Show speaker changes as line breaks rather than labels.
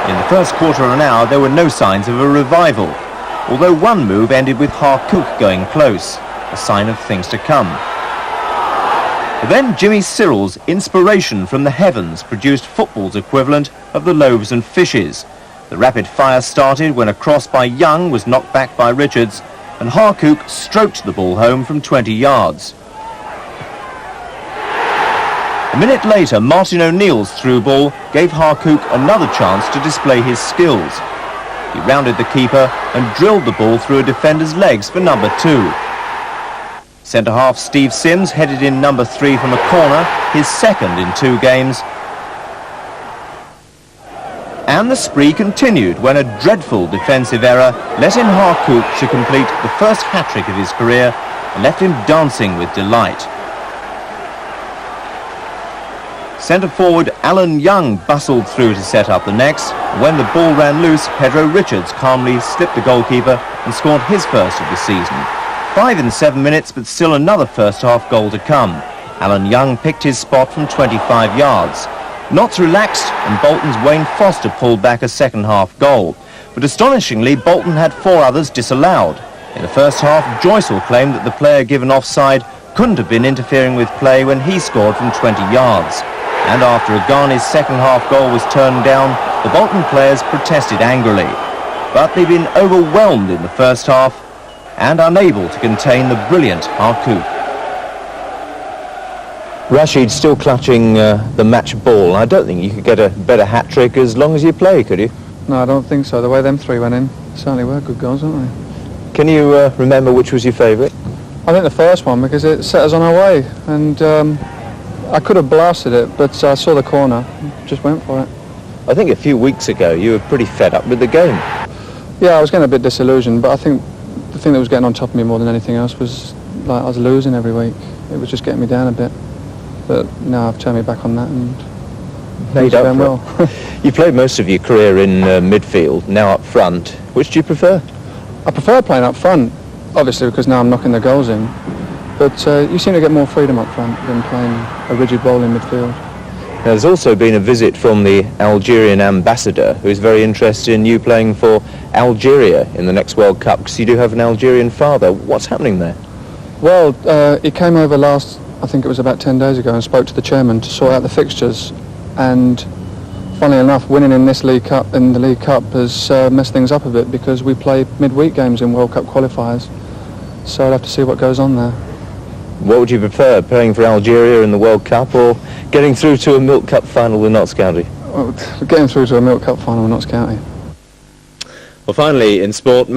In the first quarter of an hour, there were no signs of a revival, although one move ended with Harcook going close, a sign of things to come. But then Jimmy Cyril's inspiration from the heavens produced football's equivalent of the loaves and fishes. The rapid fire started when a cross by Young was knocked back by Richards, and Harcook stroked the ball home from 20 yards. A minute later, Martin O'Neill's through ball gave Harcook another chance to display his skills. He rounded the keeper and drilled the ball through a defender's legs for number 2. Centre-half Steve Sims headed in number 3 from a corner, his second in 2 games. And the spree continued when a dreadful defensive error let in Harcook to complete the first hat-trick of his career and left him dancing with delight. Centre-forward Alan Young bustled through to set up the next. When the ball ran loose, Pedro Richards calmly slipped the goalkeeper and scored his first of the season. 5 in 7 minutes, but still another first-half goal to come. Alan Young picked his spot from 25 yards. Knots relaxed and Bolton's Wayne Foster pulled back a second-half goal. But astonishingly, Bolton had 4 others disallowed. In the first half, Joycel claimed that the player given offside couldn't have been interfering with play when he scored from 20 yards. And after Aghane's second-half goal was turned down, the Bolton players protested angrily. But they've been overwhelmed in the first half and unable to contain the brilliant Harcook. Rashid still clutching the match ball. I don't think you could get a better hat-trick as long as you play, could you?
No, I don't think so. The way them 3 went in, certainly were good goals, weren't they?
Can you remember which was your favourite?
I think the first one, because it set us on our way, and I could have blasted it, but I saw the corner, just went for it.
I think a few weeks ago you were pretty fed up with the game.
Yeah, I was getting a bit disillusioned, but I think the thing that was getting on top of me more than anything else was like I was losing every week. It was just getting me down a bit. But now I've turned me back on that and
made up
going well.
You played most of your career in midfield, now up front. Which do you prefer?
I prefer playing up front, obviously, because now I'm knocking the goals in. But you seem to get more freedom up front than playing a rigid role in midfield.
There's also been a visit from the Algerian ambassador, who is very interested in you playing for Algeria in the next World Cup, because you do have an Algerian father. What's happening there?
Well, he came over I think it was about 10 days ago, and spoke to the chairman to sort out the fixtures. And funnily enough, winning in the League Cup has messed things up a bit, because we play midweek games in World Cup qualifiers. So I'll have to see what goes on there.
What would you prefer, playing for Algeria in the World Cup or getting through to a Milk Cup final with Notts County?
Well, getting through to a Milk Cup final with Notts County.
Well, finally, in sport,